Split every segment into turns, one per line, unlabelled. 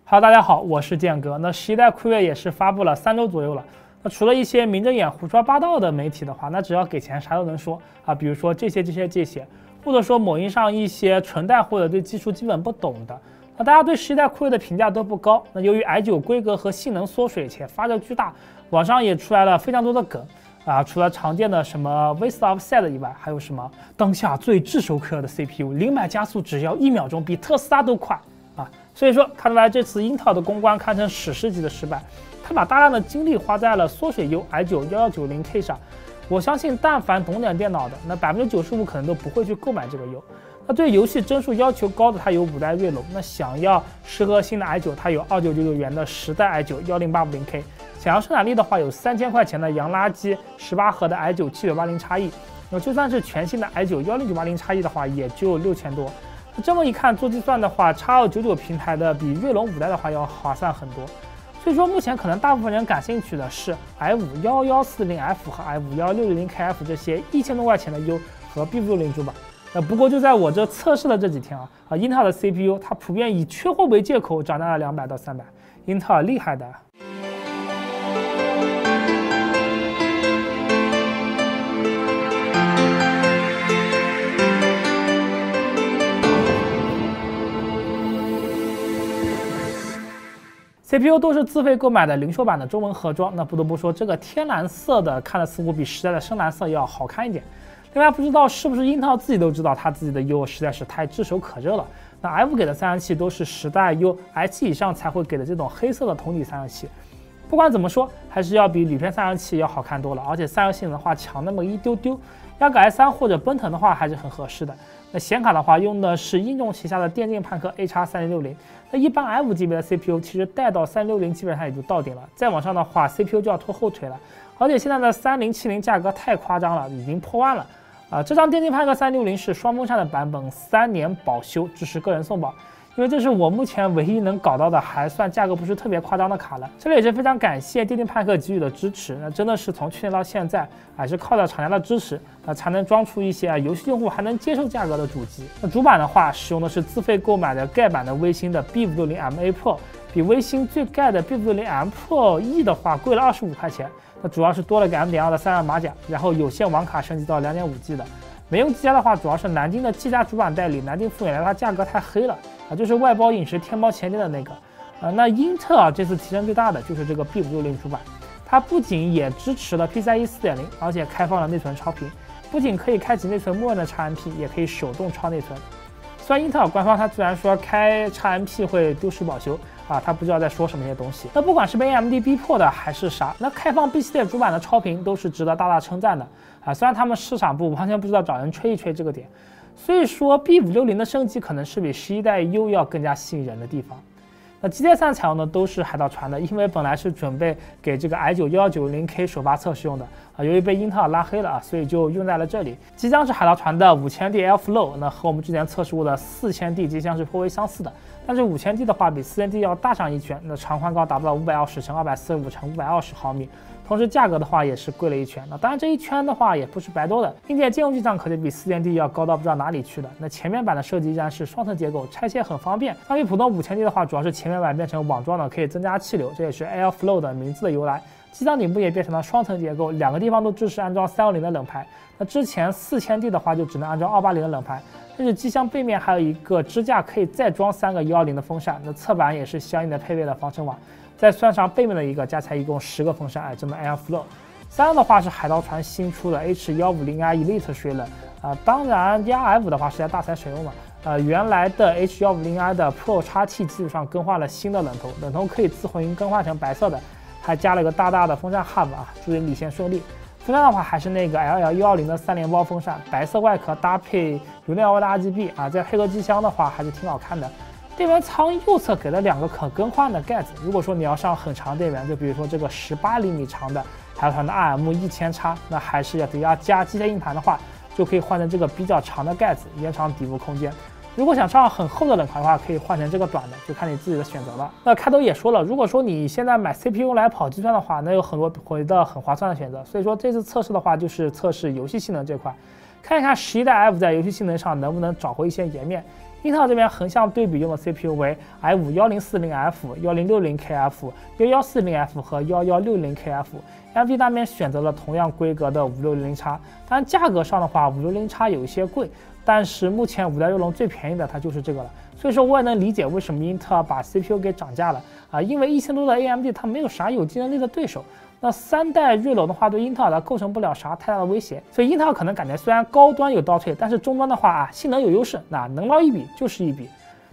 Hello， 大家好，我是剑哥。那11代酷睿也是发布了3周左右了。那除了一些明着眼胡说八道的媒体的话，那只要给钱啥都能说啊。比如说这些，或者说某音上一些纯带货的对技术基本不懂的。那大家对11代酷睿的评价都不高。那由于 i9 规格和性能缩水且发热巨大，网上也出来了非常多的梗啊。除了常见的什么 waste offset 以外，还有什么当下最炙手可热的 CPU， 零百加速只要1秒钟，比特斯拉都快啊。所以说，看出来这次英特尔的公关堪称史诗级的失败。他把大量的精力花在了缩水 U i9 1190K 上。我相信，但凡懂点电脑的，那95%可能都不会去购买这个 U。那对游戏帧数要求高的，它有5代锐龙；那想要适合新的 i9， 它有2999元的10代 i9 10850K；想要生产力的话，有3000块钱的洋垃圾18核的 i9 7980XE。那就算是全新的 i9 10980XE 的话，也就6000多。这么一看，做计算的话，X299平台的比锐龙5代的话要划算很多。所以说，目前可能大部分人感兴趣的是 i5-11140F 和 i5-11600KF 这些1000多块钱的 U 和 B560主板。不过就在我这测试的这几天英特尔的 CPU 它普遍以缺货为借口涨价了200到300，英特尔厉害的。CPU 都是自费购买的零售版的中文盒装，那不得不说这个天蓝色的看着似乎比10代的深蓝色要好看一点。另外不知道是不是英特尔自己都知道它自己的 U 实在是太炙手可热了。那 F 给的散热器都是10代 U H 以上才会给的这种黑色的铜底散热器。不管怎么说，还是要比铝片散热器要好看多了，而且散热性能的话强那么一丢丢。压个 i3 或者奔腾的话还是很合适的。那显卡的话用的是英众旗下的电竞叛客 AX3060。那一般 F 级别的 CPU 其实带到3060基本上也就到顶了，再往上的话 CPU 就要拖后腿了。而且现在的3070价格太夸张了，已经破万了。这张电竞叛客3060是双风扇的版本，3年保修，支持个人送宝。因为这是我目前唯一能搞到的还算价格不是特别夸张的卡了。这里也是非常感谢电竞叛客给予的支持，那真的是从去年到现在还是靠着厂家的支持才能装出一些游戏用户还能接受价格的主机。那主板的话使用的是自费购买的盖版的微星的 B560MA Pro， 比微星最盖的 B560M Pro E 的话贵了25块钱。那主要是多了个 M.2 的散热马甲，然后有线网卡升级到 2.5G 的。没用技嘉的话，主要是南京的技嘉主板代理南京富远来，它价格太黑了就是外包饮食天猫前店的那个。那英特尔这次提升最大的就是这个 B560主板，它不仅也支持了 PCIe 4.0， 而且开放了内存超频，不仅可以开启内存默认的 XMP， 也可以手动超内存。虽然英特尔官方它虽然说开 XMP 会丢失保修他不知道在说什么些东西。那不管是被 AMD 逼迫的还是啥，那开放 B 系列主板的超频都是值得大大称赞的虽然他们市场部完全不知道找人吹一吹这个点。所以说 B560的升级可能是比11代 U 要更加吸引人的地方。那基带3采用的都是海盗船的，因为本来是准备给这个 i9 11900K 首发测试用的由于被英特尔拉黑了所以就用在了这里。机箱是海盗船的 5000D Airflow， 那和我们之前测试过的 4000D 机箱是颇为相似的，但是 5000D 的话比 4000D 要大上一圈，那长宽高达不到520×245×520毫米，同时价格的话也是贵了一圈。那当然这一圈的话也不是白多的，硬件兼容性上可就比 4000D 要高到不知道哪里去的。那前面板的设计依然是双层结构，拆卸很方便。相比普通 5000D 的话，主要是前面板变成网状的，可以增加气流，这也是 Airflow 的名字的由来。机箱顶部也变成了双层结构，2个地方都支持安装360的冷排。那之前 4000D 的话就只能安装280的冷排，但是机箱背面还有一个支架可以再装3个110的风扇，那侧板也是相应的配备了防尘网，再算上背面的一个，加起来一共10个风扇这么 Airflow。3的话是海盗船新出的 H150i Elite 水冷当然压 F 的话是在大材水用嘛原来的 H150i 的 Pro XT 基础上更换了新的冷头，冷头可以自混更换成白色的，还加了个大大的风扇 hub 注意理线顺利。风扇的话还是那个 LL120的3连包风扇，白色外壳搭配有6瓦的 RGB再配合机箱的话还是挺好看的。电源仓右侧给了2个可更换的盖子，如果说你要上很长电源，就比如说这个18厘米长的海盗船的 RM1000X， 那还是要加机械硬盘的话，就可以换成这个比较长的盖子，延长底部空间。如果想上很厚的冷盘的话，可以换成这个短的，就看你自己的选择了。那开头也说了，如果说你现在买 CPU 来跑计算的话，那有很多回到很划算的选择。所以说这次测试的话，就是测试游戏性能这块，看一看11代 F 在游戏性能上能不能找回一些颜面。英特尔这边横向对比用的 CPU 为 i5-1040F、1060KF、1140F 和1160KF。AMD 那边选择了同样规格的5600X，当然价格上的话，5600X有一些贵，但是目前5代锐龙最便宜的它就是这个了。所以说我也能理解为什么英特尔把 CPU 给涨价了啊，因为1000多的 AMD 它没有啥有竞争力的对手。那3代锐龙的话，对英特尔的构成不了啥太大的威胁，所以英特尔可能感觉虽然高端有倒退，但是中端的话啊，性能有优势，那能捞一笔就是一笔。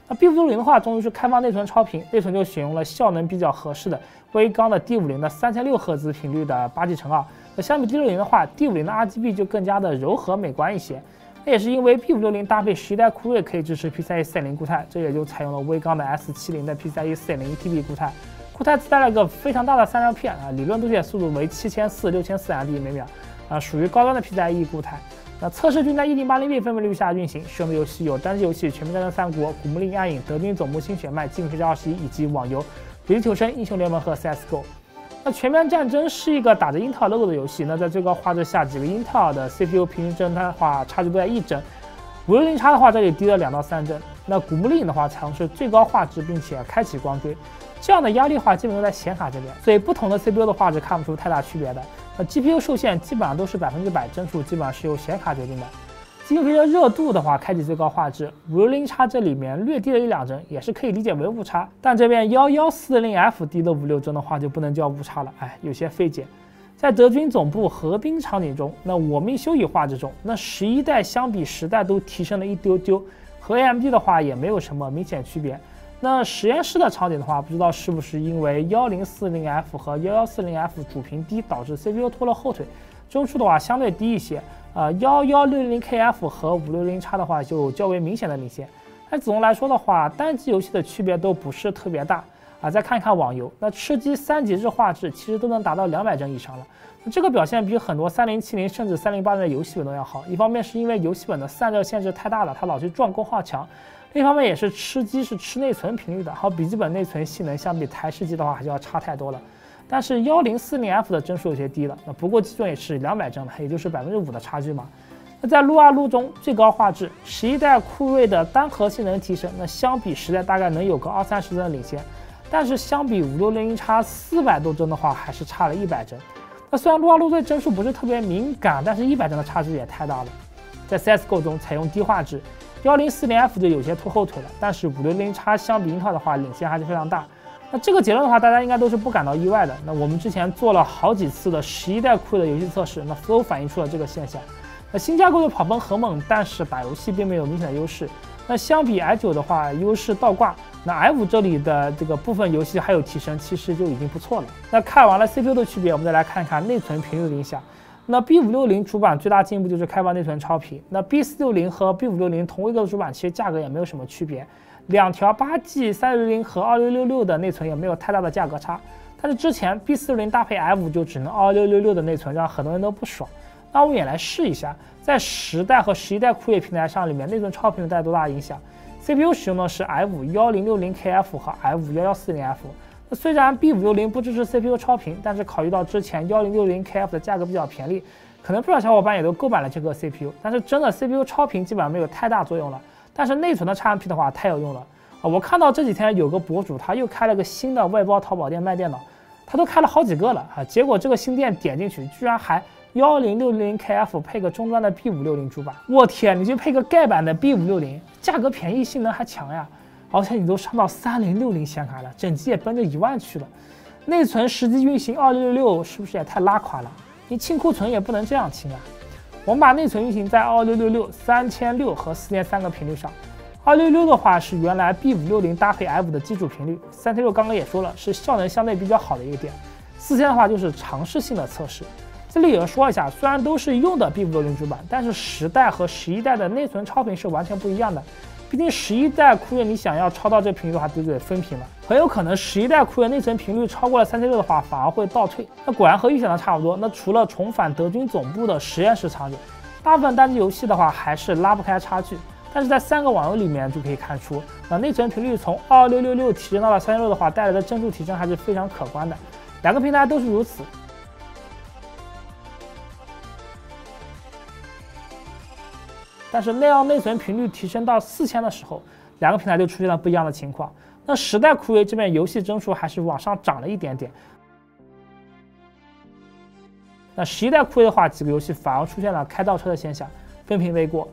那 B560的话，终于是开放内存超频，内存就选用了效能比较合适的微刚的 D50的36赫兹频率的8G×2。那相比 D60的话 ，D50的 RGB 就更加的柔和美观一些。那也是因为 B560搭配11代酷睿可以支持 PCIe 4.0固态，这也就采用了微刚的 S70的 PCIe 4.0 1TB 固态。固态自带了一个非常大的散热片啊，理论读写速度为7400-6400 MB 每秒啊，属于高端的 PCIe 固态。那测试均在 1080p 分辨率下运行，使用的游戏有单机游戏《全面战争三国》、《古墓丽影：暗影》、《德军总部新血脉》、《极品飞车21》以及网游《绝地求生》、《英雄联盟》和 CS:GO。那《全面战争》是一个打着英特尔 logo 的游戏，那在最高画质下，几个英特尔的 CPU 平均帧的话，差距都在1帧。560X的话，这里低了2到3帧。那古墓丽影的话，采用是最高画质，并且开启光追。这样的压力的话，基本都在显卡这边，所以不同的 CPU 的画质看不出太大区别的。那 GPU 受限基本上都是100%，帧数基本上是由显卡决定的。极品飞车热度的话，开启最高画质，560X这里面略低了1-2帧，也是可以理解为误差。但这边1140F 低了5-6帧的话，就不能叫误差了，哎，有些费解。在德军总部合兵场景中，那我命休矣画质中，那11代相比10代都提升了一丢丢，和 AMD 的话也没有什么明显区别。那实验室的场景的话，不知道是不是因为1040F 和1140F 主频低导致 CPU 拖了后腿，帧数的话相对低一些。1160KF 和560X的话就较为明显的领先。但总的来说的话，单机游戏的区别都不是特别大啊。再看一看网游，那吃鸡3级制画质其实都能达到200帧以上了。这个表现比很多3070甚至3080的游戏本都要好。一方面是因为游戏本的散热限制太大了，它老去撞功耗墙。另一方面也是吃鸡是吃内存频率的，好笔记本内存性能相比台式机的话还是要差太多了。但是1040F 的帧数有些低了，那不过基准也是200帧了，也就是5%的差距嘛。那在撸啊撸中最高画质，11代酷睿的单核性能提升，那相比10代大概能有个20-30帧的领先，但是相比560X 400多帧的话还是差了100帧。那虽然撸啊撸对帧数不是特别敏感，但是100帧的差距也太大了。在 CS:GO 中采用低画质。1040F 就有些拖后腿了，但是560X相比英特尔的话，领先还是非常大。那这个结论的话，大家应该都是不感到意外的。那我们之前做了好几次的11代酷睿的游戏测试，那都反映出了这个现象。那新架构的跑分很猛，但是打游戏并没有明显的优势。那相比 i9 的话，优势倒挂。那 i5 这里的这个部分游戏还有提升，其实就已经不错了。那看完了 CPU 的区别，我们再来看看内存频率的影响。那 B560主板最大进步就是开放内存超频。那 B460和 B560同规格的主板其实价格也没有什么区别，两条8G 360和2666的内存也没有太大的价格差。但是之前 B460搭配 i5 就只能2666的内存，让很多人都不爽。那我们也来试一下，在10代和11代酷睿平台上里面内存超频带来多大影响 ？CPU 使用的是 i5-1060KF 和 i5-1140F。虽然 B560不支持 CPU 超频，但是考虑到之前1060KF 的价格比较便宜，可能不少小伙伴也都购买了这个 CPU。但是真的 CPU 超频基本上没有太大作用了，但是内存的 XMP 的话太有用了啊！我看到这几天有个博主他又开了个新的外包淘宝店卖电脑，他都开了好几个了啊！结果这个新店点进去居然还1060KF 配个终端的 B560主板，我天，你就配个盖板的 B560，价格便宜，性能还强呀！而且你都上到3060显卡了，整机也奔着1万去了。内存实际运行2666是不是也太拉垮了？你清库存也不能这样清啊！我们把内存运行在2666、3600和4.3个频率上。266的话是原来 B560搭配 i5 的基础频率，366刚刚也说了是效能相对比较好的一个点。4000的话就是尝试性的测试。这里也要说一下，虽然都是用的 B560主板，但是10代和11代的内存超频是完全不一样的。毕竟11代酷睿你想要超到这频率的话，就得分频了，很有可能11代酷睿内存频率超过了376的话，反而会倒退。那果然和预想的差不多。那除了重返德军总部的实验室场景，大部分单机游戏的话还是拉不开差距。但是在3个网游里面就可以看出，那内存频率从2666提升到了366的话，带来的帧数提升还是非常可观的。两个平台都是如此。但是那样内存频率提升到4000的时候，两个平台都出现了不一样的情况。那10代酷睿这边游戏帧数还是往上涨了一点点。那11代酷睿的话，几个游戏反而出现了开倒车的现象，分屏未过。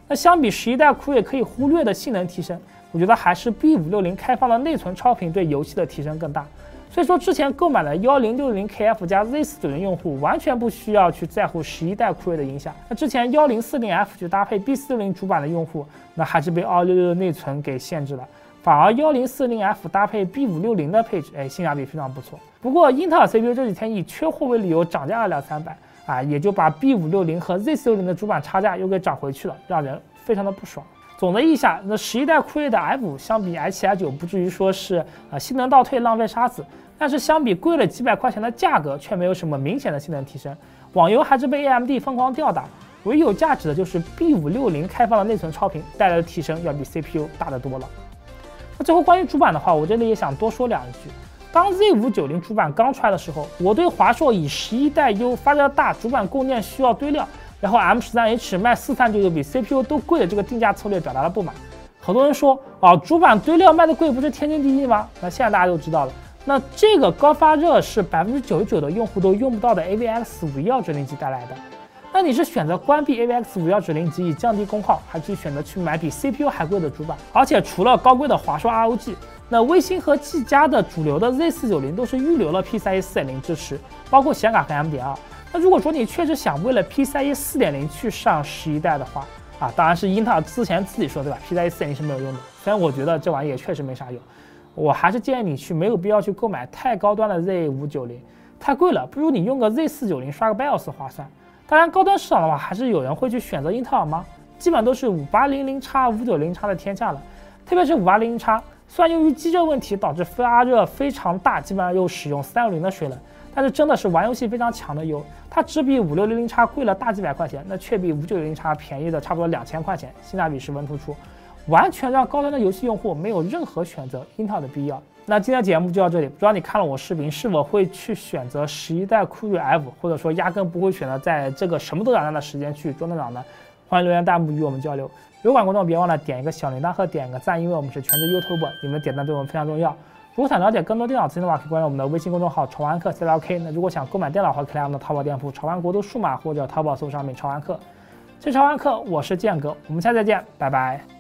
那相比11代酷睿可以忽略的性能提升，我觉得还是 B560开放的内存超频对游戏的提升更大。所以说，之前购买的1060KF 加 Z490 用户完全不需要去在乎11代酷睿的影响。那之前1040F 去搭配 B460主板的用户，那还是被266的内存给限制了。反而1040F 搭配 B560的配置，性价比非常不错。不过英特尔 CPU 这几天以缺货为理由涨价了200-300，也就把 B560和 Z490的主板差价又给涨回去了，让人非常的不爽。总的一下，那11代酷睿的 i5相比 i7、i9不至于说是性能倒退浪费沙子，但是相比贵了几百块钱的价格，却没有什么明显的性能提升。网游还是被 AMD 疯狂吊打，唯有价值的就是 B560开放的内存超频带来的提升要比 CPU 大得多了。那最后关于主板的话，我这里也想多说2句。当 Z590 主板刚出来的时候，我对华硕以11代 U 发热大，主板供电需要堆料，然后 M13H 卖4399比 CPU 都贵的这个定价策略表达了不满。很多人说主板堆料卖的贵不是天经地义吗？那现在大家都知道了，那这个高发热是99%的用户都用不到的 AVX 512指令集带来的。那你是选择关闭 AVX 512指令集以降低功耗，还是选择去买比 CPU 还贵的主板？而且除了高贵的华硕 ROG， 那微星和技嘉的主流的 Z490 都是预留了 PCIe 4.0支持，包括显卡和 MDR。那如果说你确实想为了 PCIe 4.0去上11代的话，当然是英特尔之前自己说对吧 ？PCIe 4.0是没有用的。虽然我觉得这玩意也确实没啥用，我还是建议你没有必要去购买太高端的 Z590， 太贵了，不如你用个 Z490 刷个 BIOS 划算。当然，高端市场的话，还是有人会去选择英特尔吗？基本都是5800X、5900X 的天下了。特别是5800X，虽然由于机热问题导致发热非常大，基本上又使用360的水冷，但是真的是玩游戏非常强的油。它只比5600X贵了大几百块钱，那却比5900X便宜的差不多2000块钱，性价比十分突出，完全让高端的游戏用户没有任何选择英特尔的必要。那今天节目就到这里，不知道你看了我视频是否会去选择11代酷睿 F， 或者说压根不会选择在这个什么都涨价的时间去装电脑呢？欢迎留言弹幕与我们交流。有感观众别忘了点一个小铃铛和点个赞，因为我们是全职 YouTuber， 你们的点赞对我们非常重要。如果想了解更多电脑资讯的话，可以关注我们的微信公众号潮玩客 CLK。那如果想购买电脑的话，可以来我们的淘宝店铺潮玩国度数码或者淘宝搜上面潮玩客。这是潮玩客，我是剑哥，我们下次再见，拜拜。